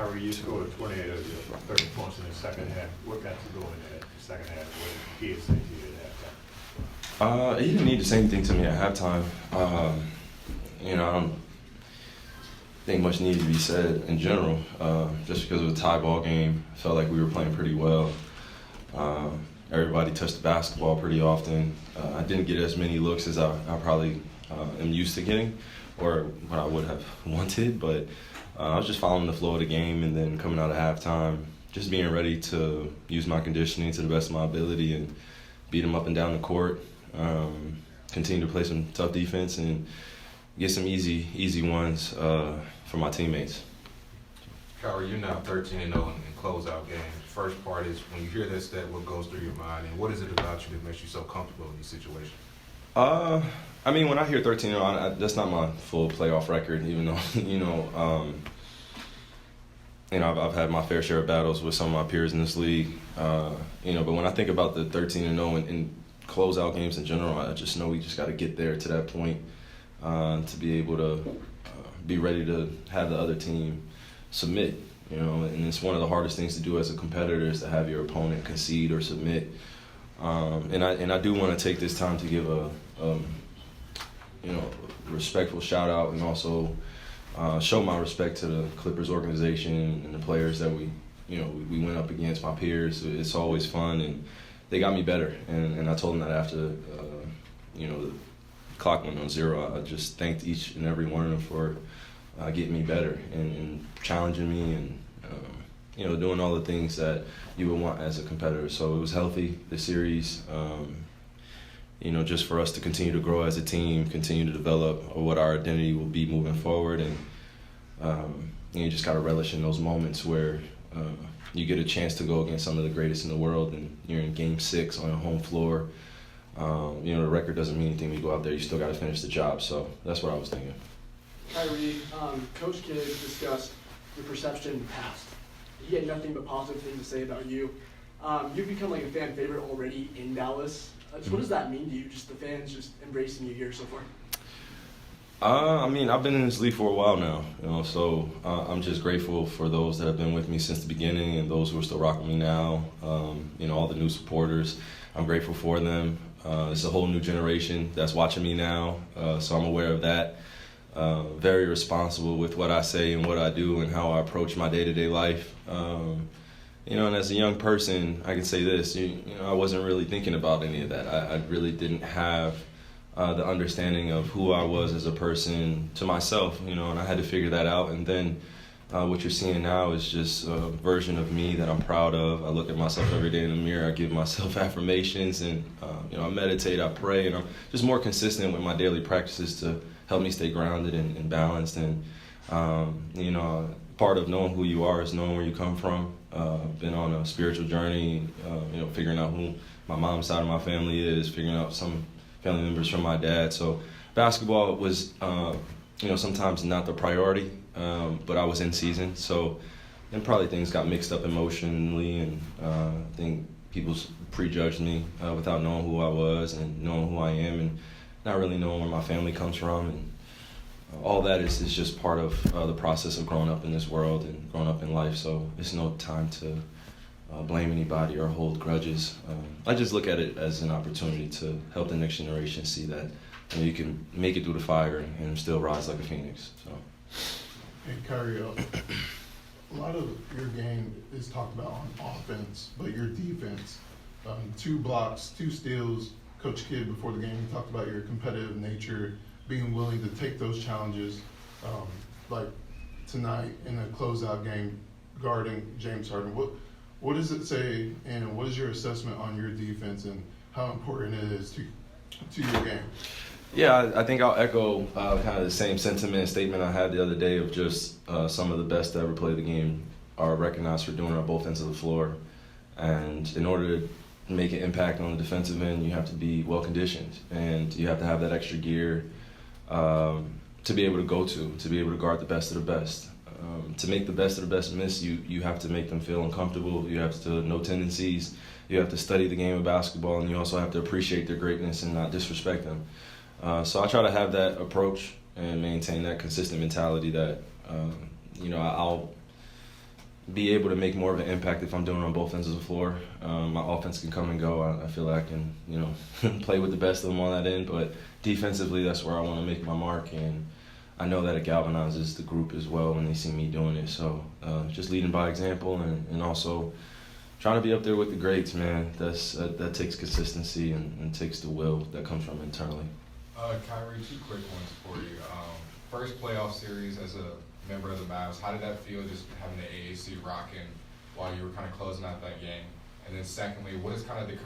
Kyrie, you scored 28 of your 30 points in the second half. What got you going in the second half? What did the kids say to you at halftime? He didn't need to say anything to me at halftime. I don't think much needed to be said in general. Just because it was a tie ball game, I felt like we were playing pretty well. Everybody touched the basketball pretty often. I didn't get as many looks as I probably am used to getting, or what I would have wanted, but I was just following the flow of the game, and then coming out of halftime, just being ready to use my conditioning to the best of my ability and beat them up and down the court, continue to play some tough defense, and get some easy ones for my teammates. Kyrie, you're now 13-0 in closeout games. First part is, when you hear that stat, what goes through your mind, and what is it about you that makes you so comfortable in these situations? When I hear 13-0, that's not my full playoff record, even though, I've had my fair share of battles with some of my peers in this league, but when I think about the 13-0 in closeout games in general, I just know we just got to get there to that point to be able to be ready to have the other team submit, and it's one of the hardest things to do as a competitor is to have your opponent concede or submit. And I do want to take this time to give a respectful shout out, and also show my respect to the Clippers organization and the players that we went up against, my peers. It's always fun, and they got me better. And I told them that after the clock went on zero. I just thanked each and every one of them for getting me better and challenging me, and doing all the things that you would want as a competitor. So it was healthy, the series, just for us to continue to grow as a team, continue to develop what our identity will be moving forward. And you just got to relish in those moments where you get a chance to go against some of the greatest in the world, and you're in Game 6 on your home floor. The record doesn't mean anything when you go out there. You still got to finish the job. So that's what I was thinking. Kyrie, Coach Kidd discussed your perception in the past. He had nothing but positive things to say about you. You've become like a fan favorite already in Dallas. What does that mean to you, just the fans just embracing you here so far? I've been in this league for a while now, so I'm just grateful for those that have been with me since the beginning and those who are still rocking me now, all the new supporters. I'm grateful for them. It's a whole new generation that's watching me now, so I'm aware of that. Very responsible with what I say and what I do and how I approach my day-to-day life. And as a young person, I can say this, I wasn't really thinking about any of that. I really didn't have the understanding of who I was as a person to myself, and I had to figure that out. And then what you're seeing now is just a version of me that I'm proud of. I look at myself every day in the mirror. I give myself affirmations, and I meditate, I pray, and I'm just more consistent with my daily practices to help me stay grounded and balanced. And part of knowing who you are is knowing where you come from. Been on a spiritual journey, figuring out who my mom's side of my family is, figuring out some family members from my dad. So basketball was, sometimes not the priority, but I was in season. So then probably things got mixed up emotionally, and I think people prejudged me without knowing who I was and knowing who I am, and not really knowing where my family comes from. And all that is just part of the process of growing up in this world and growing up in life. So it's no time to blame anybody or hold grudges. I just look at it as an opportunity to help the next generation see that you can make it through the fire and still rise like a phoenix. So. Hey, Kyrie, a lot of your game is talked about on offense, but your defense, 2 blocks, 2 steals. Coach Kidd, before the game, he talked about your competitive nature, being willing to take those challenges, like tonight in a closeout game, guarding James Harden. What does it say, and what is your assessment on your defense and how important it is to your game? Yeah, I think I'll echo kind of the same sentiment and statement I had the other day of just some of the best to ever play the game are recognized for doing it on both ends of the floor. And in order to make an impact on the defensive end, you have to be well-conditioned, and you have to have that extra gear to be able to be able to guard the best of the best. To make the best of the best miss, you have to make them feel uncomfortable. You have to know tendencies. You have to study the game of basketball, and you also have to appreciate their greatness and not disrespect them. So I try to have that approach and maintain that consistent mentality that, I'll be able to make more of an impact if I'm doing it on both ends of the floor. My offense can come and go. I feel like I can, play with the best of them on that end. But defensively, that's where I want to make my mark. And I know that it galvanizes the group as well when they see me doing it. So just leading by example and also trying to be up there with the greats, man. That takes consistency and takes the will that comes from internally. Kyrie, 2 quick ones for you. First playoff series as a member of the Mavs, how did that feel, just having the AAC rocking while you were kind of closing out that game? And then secondly, what has kind of the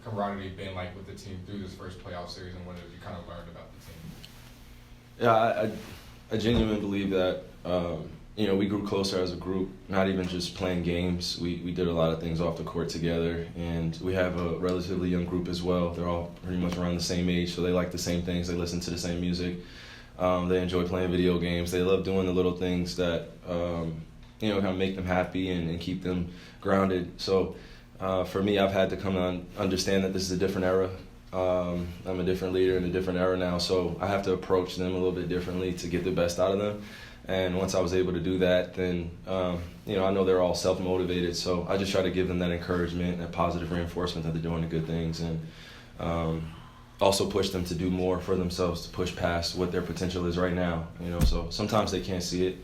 camaraderie been like with the team through this first playoff series, and what have you kind of learned about the team? Yeah, I genuinely believe that, we grew closer as a group, not even just playing games. We did a lot of things off the court together, and we have a relatively young group as well. They're all pretty much around the same age, so they like the same things. They listen to the same music. They enjoy playing video games. They love doing the little things that, kind of make them happy and keep them grounded. So for me, I've had to come to understand that this is a different era. I'm a different leader in a different era now, so I have to approach them a little bit differently to get the best out of them. And once I was able to do that, then, I know they're all self-motivated, so I just try to give them that encouragement, that positive reinforcement that they're doing the good things, and also push them to do more for themselves, to push past what their potential is right now. So sometimes they can't see it,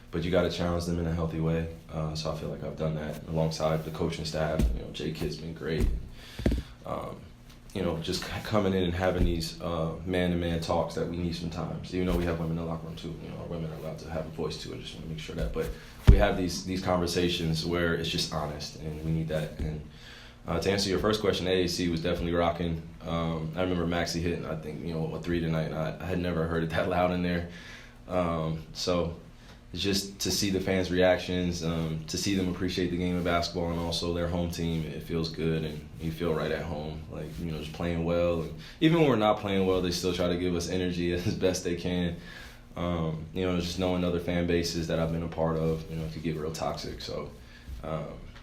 but you got to challenge them in a healthy way. So I feel like I've done that alongside the coaching staff. Jay Kidd's been great. Just coming in and having these man-to-man talks that we need sometimes. Even though we have women in the locker room too, our women are allowed to have a voice too. I just want to make sure that. But we have these conversations where it's just honest, and we need that. And to answer your first question, AAC was definitely rocking. I remember Maxey hitting, I think, a 3 tonight, and I had never heard it that loud in there. So it's just to see the fans' reactions, to see them appreciate the game of basketball and also their home team, it feels good, and you feel right at home, like, just playing well. And even when we're not playing well, they still try to give us energy as best they can. Just knowing other fan bases that I've been a part of, it could get real toxic. So,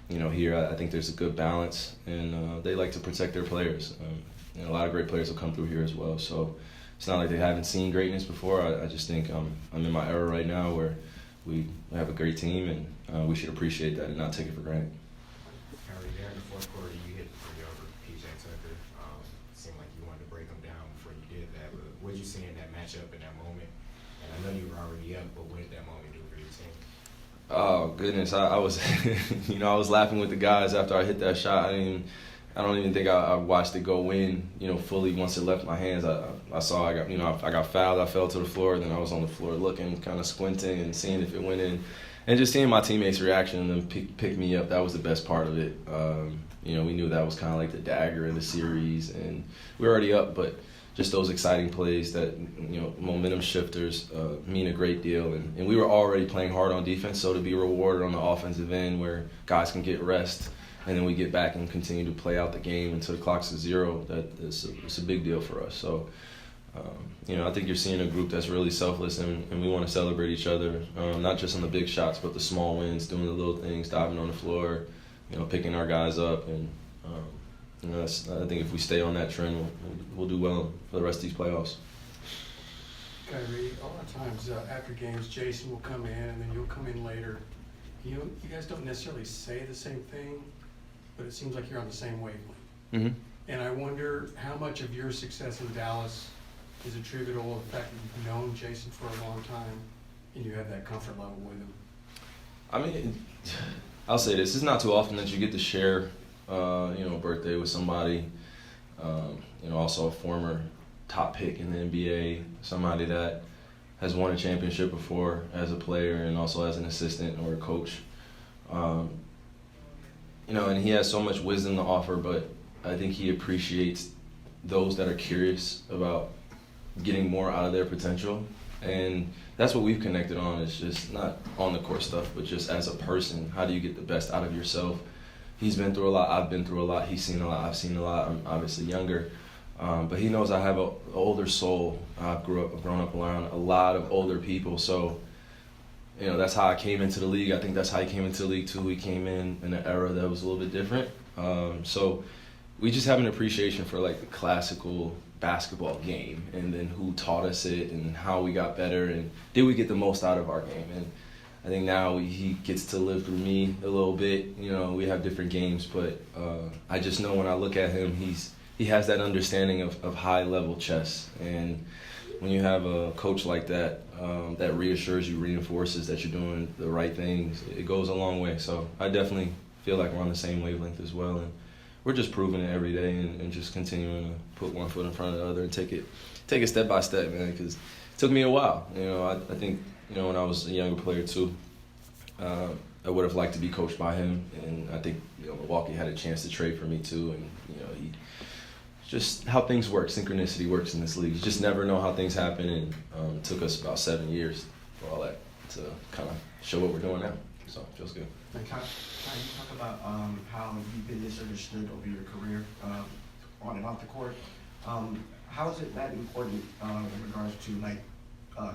here I think there's a good balance, and they like to protect their players. A lot of great players will come through here as well. So it's not like they haven't seen greatness before. I just think I'm in my era right now where we have a great team, and we should appreciate that and not take it for granted. Kyrie, there in the fourth quarter, you hit pretty over PJ Tucker. It seemed like you wanted to break him down before you did that. But what did you see in that matchup in that moment? And I know you were already up, but what did that moment do for your team? Oh goodness, I was, I was laughing with the guys after I hit that shot. I don't even think I watched it go in, fully once it left my hands. I saw I got fouled. I fell to the floor. Then I was on the floor looking, kind of squinting and seeing if it went in, and just seeing my teammates' reaction and them pick me up. That was the best part of it. We knew that was kind of like the dagger in the series, and we were already up, but just those exciting plays that, momentum shifters mean a great deal. And we were already playing hard on defense, so to be rewarded on the offensive end where guys can get rest and then we get back and continue to play out the game until the clock's at 0, it's a big deal for us. So, I think you're seeing a group that's really selfless, and we want to celebrate each other, not just on the big shots, but the small wins, doing the little things, diving on the floor, picking our guys up. And I think if we stay on that trend, we'll do well for the rest of these playoffs. Kyrie, a lot of times after games, Jason will come in and then you'll come in later. You guys don't necessarily say the same thing, but it seems like you're on the same wavelength. Mm-hmm. And I wonder how much of your success in Dallas is attributable to the fact that you've known Jason for a long time and you have that comfort level with him. I'll say this. It's not too often that you get to share, a birthday with somebody, also a former top pick in the NBA, somebody that has won a championship before as a player and also as an assistant or a coach. And he has so much wisdom to offer, but I think he appreciates those that are curious about getting more out of their potential. And that's what we've connected on. It's just not on the court stuff, but just as a person, how do you get the best out of yourself? He's been through a lot. I've been through a lot. He's seen a lot. I've seen a lot. I'm obviously younger. But he knows I have an older soul. I've grown up around a lot of older people. So, that's how I came into the league. I think that's how he came into the league too. He came in an era that was a little bit different. So we just have an appreciation for like the classical basketball game, and then who taught us it and how we got better and did we get the most out of our game. And I think now he gets to live through me a little bit. You know, we have different games, but I just know when I look at him, he has that understanding of high-level chess. And when you have a coach like that, that reassures you, reinforces that you're doing the right things, it goes a long way. So I definitely feel like we're on the same wavelength as well. And we're just proving it every day and just continuing to put one foot in front of the other and take it step by step, man, because it took me a while. You know, I think, you know, when I was a younger player too, I would have liked to be coached by him, and I think, you know, Milwaukee had a chance to trade for me too, and, you know, just how things work, synchronicity works in this league. You just never know how things happen, and it took us about 7 years for all that to kind of show what we're doing now, so it feels good. Can you talk about how you've been misunderstood over your career on and off the court? How is it that important in regards to like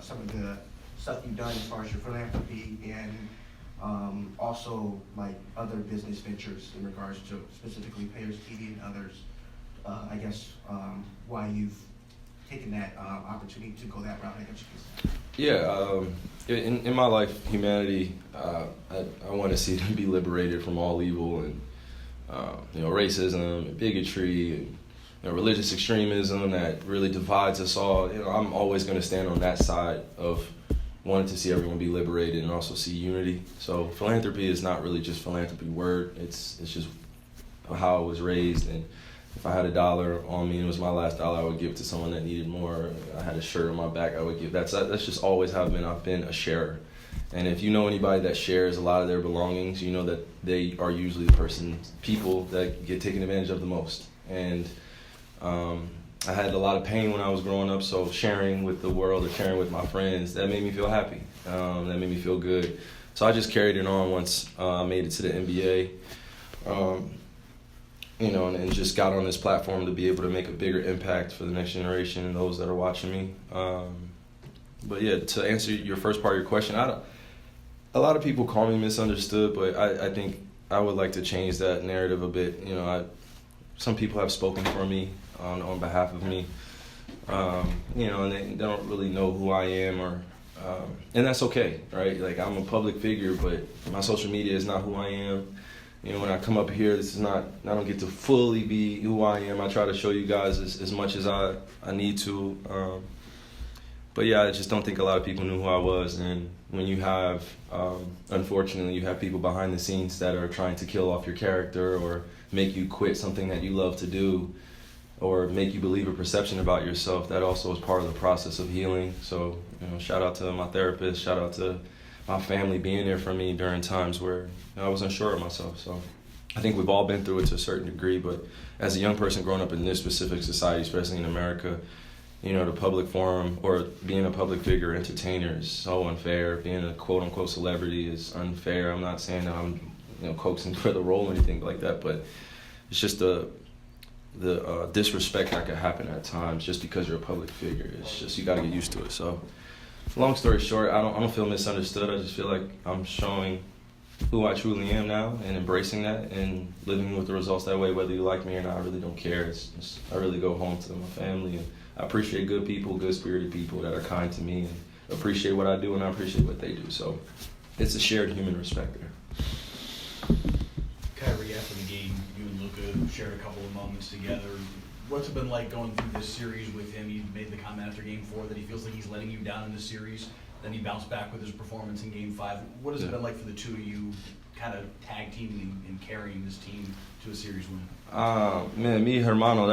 some of the stuff you've done as far as your philanthropy and also like other business ventures in regards to specifically Players TV and others? I guess why you've taken that opportunity to go that route, I guess you could say. Yeah, in my life, humanity, I want to see them be liberated from all evil and, you know, racism and bigotry and, you know, religious extremism that really divides us all. You know, I'm always going to stand on that side of wanting to see everyone be liberated and also see unity. So philanthropy is not really just philanthropy word. It's just how I was raised, and if I had $1 on me and it was my last dollar, I would give it to someone that needed more. I had a shirt on my back, I would give. That's just always how I've been. I've been a sharer. And if you know anybody that shares a lot of their belongings, you know that they are usually the people that get taken advantage of the most. And I had a lot of pain when I was growing up, so sharing with the world or sharing with my friends, that made me feel happy. That made me feel good. So I just carried it on once I made it to the NBA. You know, and just got on this platform to be able to make a bigger impact for the next generation and those that are watching me. But yeah, to answer your first part of your question, a lot of people call me misunderstood, but I think I would like to change that narrative a bit. You know, some people have spoken for me on behalf of me, you know, and they don't really know who I am, or and that's okay, right? Like, I'm a public figure, but my social media is not who I am. You know, when I come up here, I don't get to fully be who I am. I try to show you guys as much as I need to. But yeah, I just don't think a lot of people knew who I was. And when you have, unfortunately, you have people behind the scenes that are trying to kill off your character or make you quit something that you love to do, or make you believe a perception about yourself, that also is part of the process of healing. So, you know, shout out to my therapist, shout out to my family being there for me during times where, you know, I was unsure of myself. So I think we've all been through it to a certain degree, but as a young person growing up in this specific society, especially in America, you know, the public forum or being a public figure, entertainer, is so unfair. Being a quote-unquote celebrity is unfair. I'm not saying that I'm, you know, coaxing for the role or anything like that, but it's just the disrespect that could happen at times just because you're a public figure. It's just, you got to get used to it. So long story short, I don't feel misunderstood. I just feel like I'm showing who I truly am now and embracing that and living with the results that way, whether you like me or not. I really don't care. I really go home to my family, and I appreciate good people, good-spirited people that are kind to me and appreciate what I do, and I appreciate what they do. So it's a shared human respect there. Kyrie, after the game, you and Luka shared a couple of moments together. What's it been like going through this series with him? He made the comment after Game 4 that he feels like he's letting you down in this series. Then he bounced back with his performance in Game 5. What has it been like for the two of you kind of tag teaming and carrying this team to a series win? Man, me, hermano,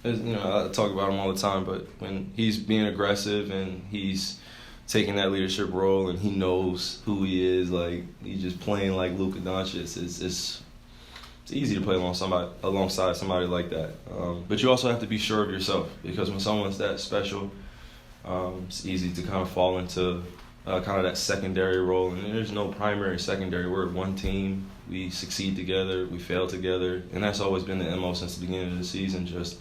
you know, I talk about him all the time, but when he's being aggressive and he's taking that leadership role and he knows who he is, like, he's just playing like Luka Doncic, it's easy to play alongside somebody like that. But you also have to be sure of yourself, because when someone's that special, it's easy to kind of fall into kind of that secondary role. And there's no primary, secondary. We're one team. We succeed together. We fail together. And that's always been the MO since the beginning of the season. Just,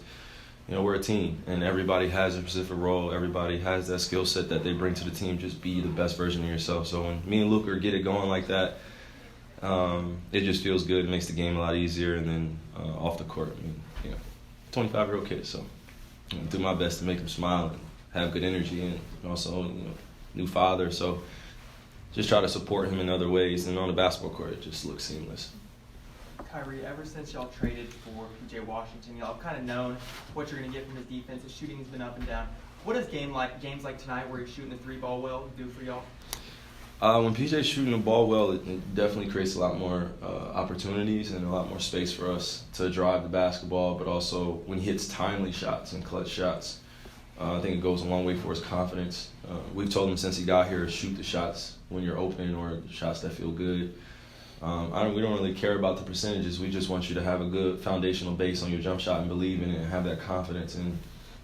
you know, we're a team, and everybody has a specific role. Everybody has that skill set that they bring to the team. Just be the best version of yourself. So when me and Luka get it going like that, it just feels good. It makes the game a lot easier. And then off the court, I mean, you know, 25-year-old kid, so do my best to make him smile and have good energy, and also, you know, new father. So just try to support him in other ways. And on the basketball court, it just looks seamless. Kyrie, ever since y'all traded for PJ Washington, y'all have kind of known what you're going to get from his defense. His shooting has been up and down. What does games like tonight, where he's shooting the 3-ball well, do for y'all? When PJ's shooting the ball well, it definitely creates a lot more opportunities and a lot more space for us to drive the basketball, but also when he hits timely shots and clutch shots, I think it goes a long way for his confidence. We've told him since he got here to shoot the shots when you're open or shots that feel good. We don't really care about the percentages. We just want you to have a good foundational base on your jump shot and believe in it and have that confidence, and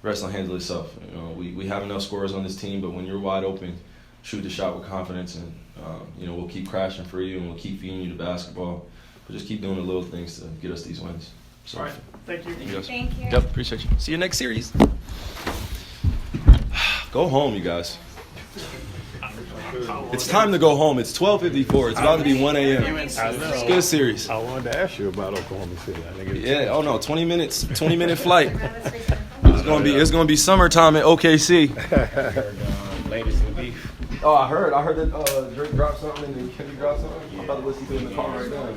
the rest will handle itself. You know, we have enough scorers on this team, but when you're wide open, shoot the shot with confidence, and we'll keep crashing for you and we'll keep feeding you the basketball. But just keep doing the little things to get us these wins. So, All right, thank you. Thank you. Yep, appreciate you. See you next series. Go home, you guys. It's time to go home. It's 12:54. It's about to be 1 a.m. It's a good series. I wanted to ask you about Oklahoma City. I think Yeah. Oh no, 20-minute flight. It's gonna be summertime at OKC. Latest in the beef. Oh, I heard that Drake dropped something and then Kendrick dropped something. I'm about to listen to it in the car right now.